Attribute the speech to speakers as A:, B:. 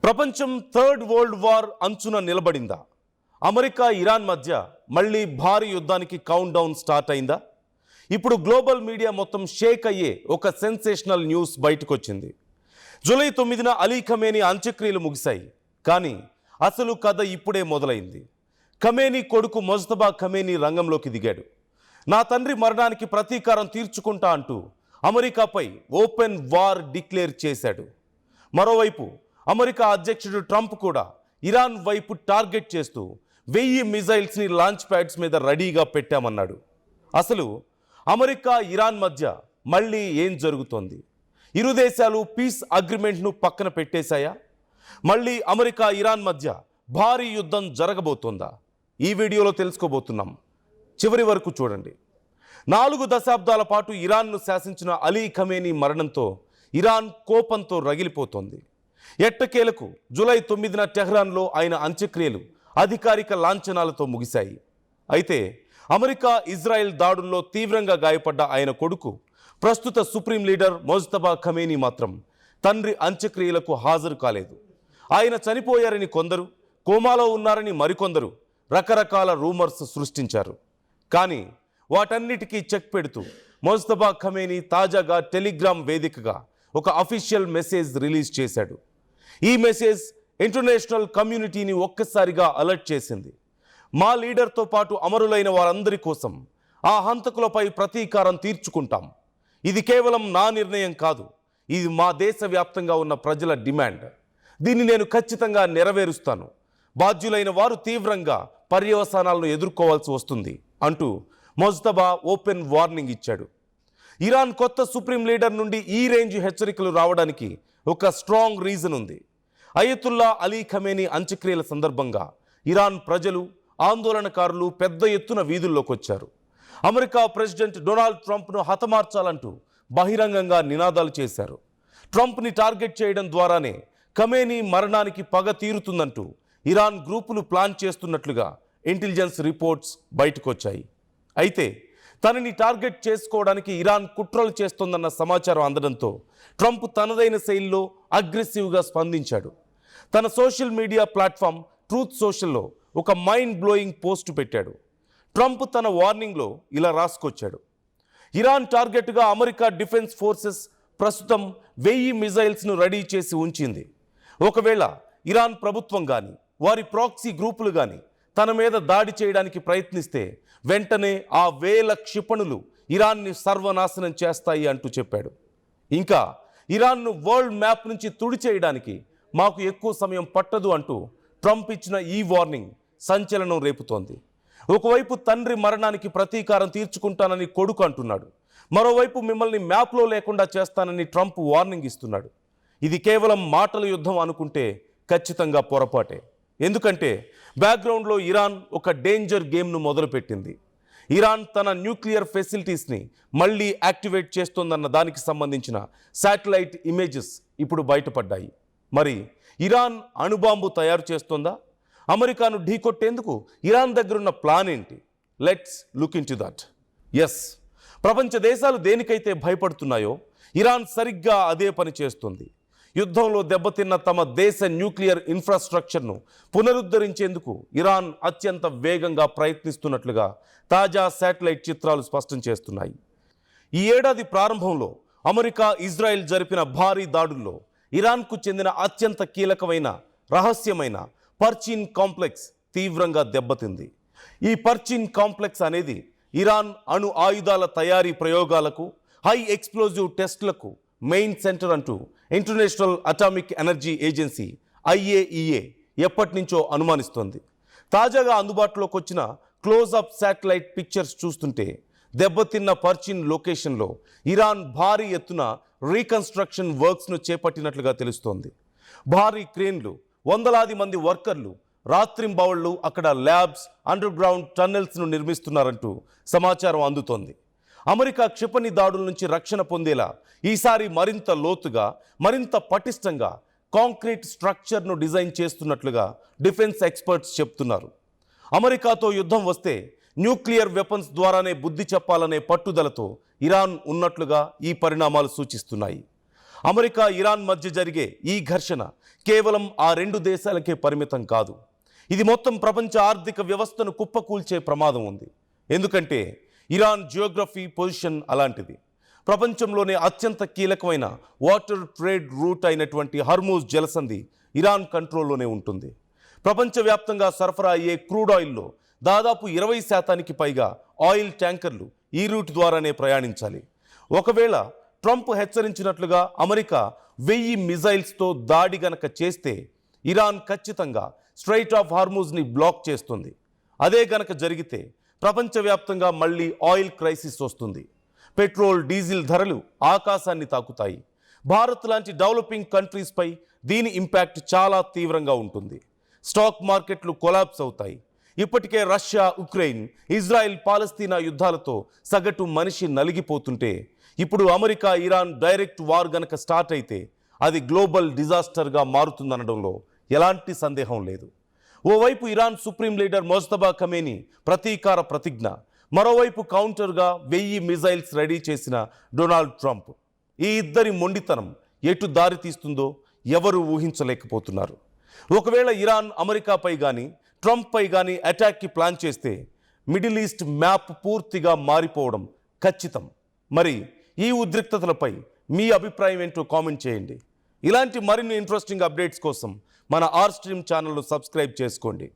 A: ప్రపంచం third world war అంచున నిలబడిందా? America Iran మధ్య మళ్ళీ భారీ యుద్ధానికి కౌంట్ డౌన్ స్టార్ట్ అయిందా? ఇప్పుడు గ్లోబల్ మీడియా మొత్తం షేక్ అయ్యే ఒక సెన్సేషనల్ న్యూస్ బయటకు వచ్చింది. జూలై 9న అలీ ఖమేనీ అంత్యక్రియలు ముగిశాయి. కానీ అసలు కథ ఇప్పుడే మొదలైంది. ఖమేనీ కొడుకు ముజ్తబా ఖమేనీ రంగంలోకి దిగాడు. నా తండ్రి మరణానికి ప్రతీకారం తీర్చుకుంటా అంటూ అమెరికాపై ఓపెన్ వార్ డిక్లేర్ చేశాడు. మరోవైపు అమెరికా అధ్యక్షుడు ట్రంప్ కూడా ఇరాన్ వైపు టార్గెట్ చేస్తూ 1000 మిజైల్స్ని లాంచ్ ప్యాడ్స్ మీద రెడీగా పెట్టామన్నాడు. అసలు అమెరికా ఇరాన్ మధ్య మళ్ళీ ఏం జరుగుతోంది? ఇరు దేశాలు పీస్ అగ్రిమెంట్ను పక్కన పెట్టేశాయా? మళ్ళీ అమెరికా ఇరాన్ మధ్య భారీ యుద్ధం జరగబోతోందా? ఈ వీడియోలో తెలుసుకోబోతున్నాం. చివరి వరకు చూడండి. 4 దశాబ్దాల పాటు ఇరాన్ను శాసించిన అలీ ఖమేనీ మరణంతో ఇరాన్ కోపంతో రగిలిపోతోంది. ఎట్టకేలకు జూలై 9న టెహ్రాన్లో ఆయన అంత్యక్రియలు అధికారిక లాంఛనాలతో ముగిశాయి. అయితే అమెరికా ఇజ్రాయెల్ దాడుల్లో తీవ్రంగా గాయపడ్డ ఆయన కొడుకు, ప్రస్తుత సుప్రీం లీడర్ ముజ్తబా ఖమేనీ మాత్రం తండ్రి అంత్యక్రియలకు హాజరు కాలేదు. ఆయన చనిపోయారని కొందరు, కోమాలో ఉన్నారని మరికొందరు రకరకాల రూమర్స్ సృష్టించారు. కానీ వాటన్నిటికీ చెక్ పెడుతూ ముజ్తబా ఖమేనీ తాజాగా టెలిగ్రామ్ వేదికగా ఒక అఫీషియల్ మెసేజ్ రిలీజ్ చేశాడు. ఈ మెసేజ్ ఇంటర్నేషనల్ కమ్యూనిటీని ఒక్కసారిగా అలర్ట్ చేసింది. మా లీడర్తో పాటు అమరులైన వారందరి కోసం ఆ హంతకులపై ప్రతీకారం తీర్చుకుంటాం. ఇది కేవలం నా నిర్ణయం కాదు, ఇది మా దేశవ్యాప్తంగా ఉన్న ప్రజల డిమాండ్. దీన్ని నేను ఖచ్చితంగా నెరవేరుస్తాను. బాధ్యులైన వారు తీవ్రంగా పర్యవసానాలను ఎదుర్కోవాల్సి వస్తుంది అంటూ ముజ్తబా ఓపెన్ వార్నింగ్ ఇచ్చాడు. ఇరాన్ కొత్త సుప్రీం లీడర్ నుండి ఈ రేంజ్ హెచ్చరికలు రావడానికి ఒక స్ట్రాంగ్ రీజన్ ఉంది. అయతుల్లా అలీ ఖమేనీ అంత్యక్రియల సందర్భంగా ఇరాన్ ప్రజలు, ఆందోళనకారులు పెద్ద ఎత్తున వీధుల్లోకి వచ్చారు. అమెరికా ప్రెసిడెంట్ డొనాల్డ్ ట్రంప్ను హతమార్చాలంటూ బహిరంగంగా నినాదాలు చేశారు. ట్రంప్ని టార్గెట్ చేయడం ద్వారానే ఖమేనీ మరణానికి పగ తీరుతుందంటూ ఇరాన్ గ్రూపులు ప్లాన్ చేస్తున్నట్లుగా ఇంటెలిజెన్స్ రిపోర్ట్స్ బయటకొచ్చాయి. అయితే తనని టార్గెట్ చేసుకోవడానికి ఇరాన్ కుట్రలు చేస్తోందన్న సమాచారం అందడంతో ట్రంప్ తనదైన శైలిలో అగ్రెసివ్గా స్పందించాడు. తన సోషల్ మీడియా ప్లాట్ఫామ్ ట్రూత్ సోషల్లో ఒక మైండ్ బ్లోయింగ్ పోస్ట్ పెట్టాడు. ట్రంప్ తన వార్నింగ్లో ఇలా రాసుకొచ్చాడు: ఇరాన్ టార్గెట్గా అమెరికా డిఫెన్స్ ఫోర్సెస్ ప్రస్తుతం 1000 మిజైల్స్ను రెడీ చేసి ఉంచింది. ఒకవేళ ఇరాన్ ప్రభుత్వం కానీ వారి ప్రాక్సీ గ్రూపులు కానీ తన మీద దాడి చేయడానికి ప్రయత్నిస్తే వెంటనే ఆ 1000 క్షిపణులు ఇరాన్ని సర్వనాశనం చేస్తాయి అంటూ చెప్పాడు. ఇంకా ఇరాన్ను వరల్డ్ మ్యాప్ నుంచి తుడిచేయడానికి మాకు ఎక్కువ సమయం పట్టదు అంటూ ట్రంప్ ఇచ్చిన ఈ వార్నింగ్ సంచలనం రేపుతోంది. ఒకవైపు తండ్రి మరణానికి ప్రతీకారం తీర్చుకుంటానని కొడుకు అంటున్నాడు. మరోవైపు మిమ్మల్ని మ్యాప్లో లేకుండా చేస్తానని ట్రంప్ వార్నింగ్ ఇస్తున్నాడు. ఇది కేవలం మాటల యుద్ధం అనుకుంటే ఖచ్చితంగా పొరపాటే. ఎందుకంటే బ్యాక్గ్రౌండ్లో ఇరాన్ ఒక డేంజర్ గేమ్ను మొదలుపెట్టింది. ఇరాన్ తన న్యూక్లియర్ ఫెసిలిటీస్ని మళ్ళీ యాక్టివేట్ చేస్తోందన్న దానికి సంబంధించిన శాటిలైట్ ఇమేజెస్ ఇప్పుడు బయటపడ్డాయి. మరి ఇరాన్ అణుబాంబు తయారు చేస్తోందా? అమెరికాను ఢీకొట్టేందుకు ఇరాన్ దగ్గరున్న ప్లాన్ ఏంటి? Let's look into that. Yes, ప్రపంచ దేశాలు దేనికైతే భయపడుతున్నాయో ఇరాన్ సరిగ్గా అదే పని చేస్తుంది. యుద్ధంలో దెబ్బతిన్న తమ దేశ న్యూక్లియర్ ఇన్ఫ్రాస్ట్రక్చర్ను పునరుద్ధరించేందుకు ఇరాన్ అత్యంత వేగంగా ప్రయత్నిస్తున్నట్లుగా తాజా శాటిలైట్ చిత్రాలు స్పష్టం చేస్తున్నాయి. ఈ ఏడాది ప్రారంభంలో అమెరికా ఇజ్రాయెల్ జరిపిన భారీ దాడుల్లో ఇరాన్కు చెందిన అత్యంత కీలకమైన రహస్యమైన పర్చిన్ కాంప్లెక్స్ తీవ్రంగా దెబ్బతింది. ఈ పర్చిన్ కాంప్లెక్స్ అనేది ఇరాన్ అణు ఆయుధాల తయారీ ప్రయోగాలకు, హై ఎక్స్ప్లోజివ్ టెస్ట్లకు మెయిన్ సెంటర్ అంటూ international atomic energy agency IAEA ఎప్పటి నుంచో అనుమానిస్తోంది. తాజాగా అందుబాటులోకి వచ్చిన క్లోజ్అప్ శాటిలైట్ పిక్చర్స్ చూస్తుంటే దెబ్బతిన్న పర్చిన్ లొకేషన్లో ఇరాన్ భారీ ఎత్తున రీకన్స్ట్రక్షన్ వర్క్స్ను చేపట్టినట్లుగా తెలుస్తోంది. భారీ క్రేన్లు, వందలాది మంది వర్కర్లు రాత్రింబవళ్లు అక్కడ ల్యాబ్స్, అండర్ గ్రౌండ్ టన్నెల్స్ను నిర్మిస్తున్నారంటూ సమాచారం అందుతోంది. అమెరికా క్షిపణి దాడుల నుంచి రక్షణ పొందేలా ఈసారి మరింత లోతుగా, మరింత పటిష్టంగా కాంక్రీట్ స్ట్రక్చర్ను డిజైన్ చేస్తున్నట్లుగా డిఫెన్స్ ఎక్స్పర్ట్స్ చెప్తున్నారు. అమెరికాతో యుద్ధం వస్తే న్యూక్లియర్ వెపన్స్ ద్వారానే బుద్ధి చెప్పాలనే పట్టుదలతో ఇరాన్ ఉన్నట్లుగా ఈ పరిణామాలు సూచిస్తున్నాయి. అమెరికా ఇరాన్ మధ్య జరిగే ఈ ఘర్షణ కేవలం ఆ రెండు దేశాలకే పరిమితం కాదు. ఇది మొత్తం ప్రపంచ ఆర్థిక వ్యవస్థను కుప్పకూల్చే ప్రమాదం ఉంది. ఎందుకంటే ఇరాన్ జియోగ్రఫీ పొజిషన్ అలాంటిది. ప్రపంచంలోనే అత్యంత కీలకమైన వాటర్ ట్రేడ్ రూట్ అయినటువంటి హర్మూజ్ జలసంధి ఇరాన్ కంట్రోల్లోనే ఉంటుంది. ప్రపంచవ్యాప్తంగా సరఫరా అయ్యే క్రూడ్ ఆయిల్లో దాదాపు 20% పైగా ఆయిల్ ట్యాంకర్లు ఈ రూట్ ద్వారానే ప్రయాణించాలి. ఒకవేళ ట్రంప్ హెచ్చరించినట్లుగా అమెరికా 1000 మిజైల్స్తో దాడి గనక చేస్తే ఇరాన్ ఖచ్చితంగా స్ట్రైట్ ఆఫ్ హార్మూజ్ని బ్లాక్ చేస్తుంది. అదే గనక జరిగితే ప్రపంచవ్యాప్తంగా మళ్ళీ ఆయిల్ క్రైసిస్ వస్తుంది. పెట్రోల్, డీజిల్ ధరలు ఆకాశాన్ని తాకుతాయి. భారత్ లాంటి డెవలపింగ్ కంట్రీస్పై దీని ఇంపాక్ట్ చాలా తీవ్రంగా ఉంటుంది. స్టాక్ మార్కెట్లు కొలాప్స్ అవుతాయి. ఇప్పటికే రష్యా, ఉక్రెయిన్, ఇజ్రాయెల్, పాలస్తీనా యుద్ధాలతో సగటు మనిషి నలిగిపోతుంటే ఇప్పుడు అమెరికా ఇరాన్ డైరెక్ట్ వార్ గనక స్టార్ట్ అయితే అది గ్లోబల్ డిజాస్టర్గా మారుతుందనడంలో ఎలాంటి సందేహం లేదు. ఓవైపు Iran supreme leader Mojtaba Khamenei ప్రతీకార ప్రతిజ్ఞ, మరోవైపు కౌంటర్గా 1000 మిజైల్స్ రెడీ చేసిన డొనాల్డ్ ట్రంప్. ఈ ఇద్దరి మొండితనం ఎటు దారి తీస్తుందో ఎవరు ఊహించలేకపోతున్నారు. ఒకవేళ ఇరాన్ అమెరికాపై కానీ ట్రంప్పై కానీ అటాక్కి ప్లాన్ చేస్తే మిడిల్ ఈస్ట్ మ్యాప్ పూర్తిగా మారిపోవడం ఖచ్చితం. మరి ఈ ఉద్రిక్తతలపై మీ అభిప్రాయం ఏంటో కామెంట్ చేయండి. ఇలాంటి మరిన్ని ఇంట్రెస్టింగ్ అప్డేట్స్ కోసం మన ఆర్ స్ట్రీమ్ ఛానల్ను సబ్స్క్రైబ్ చేసుకోండి.